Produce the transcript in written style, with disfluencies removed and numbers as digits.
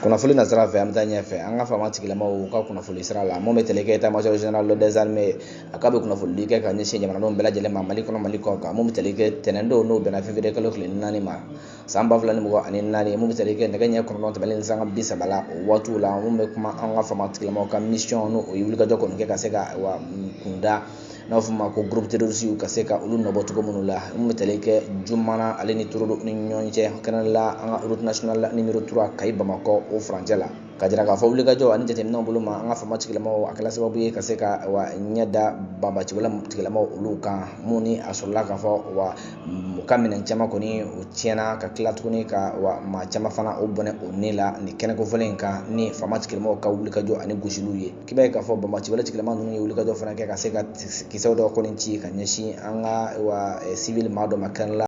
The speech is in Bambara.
kunafoli na sira fɛ an bɛ taa ɲɛfɛ an ka faama tigilamaw ka kunafoli sira la mun bɛ tɛmɛ kɛ état-major général des armées a ka bɛ kunafoli kɛ ka ɲɛsin jamanadenw bɛɛ lajɛlen ma Mali kɔnɔ Mali kɔ kan mun bɛ tɛmɛ kɛ tɛnɛndon n'o bɛnna février kalo tile 4 ma san 2024 mun bɛ tɛmɛ kɛ nɛgɛ ɲɛ 9 tɛmɛlen sanga 30 la o waatiw la mun bɛ kuma an ka faama tigilamaw ka mission n'o ye wulikajɔ kɔni kɛ ka se ka kunda n'a fɔ ma ko groupe terroriste ka se ka olu nɔbɔ cogo minnu la mun bɛ tɛmɛ kɛ Jumana ale ni Torodo ni ɲɔgɔn cɛ kɛnɛ la an ka route nationale numéro 3 Kayi Bamakɔ o furancɛ la ka jira k'a fɔ wulikajɔ ani jateminɛw bolo ma an ka faama tigilamaw a kɛla sababu ye ka se ka ɲɛ da banbacibala tigilamaw olu kan mun ni a sɔrɔla k'a fɔ u ka minɛn caman kɔni o tiɲɛna ka tila tuguni ka maa caman fana o bɔnɛ o ne la ni kɛnɛ kofɔlen in kan ni faama tigilamaw ka wulikajɔ ani gosiliw ye k'i b'a ye k'a fɔ banbacibala tigilama ninnu ye wulikajɔ fana kɛ ka se ka kisɛw dɔ kɔni ci ka ɲɛsin an ka civil maa dɔ ma kɛnɛ la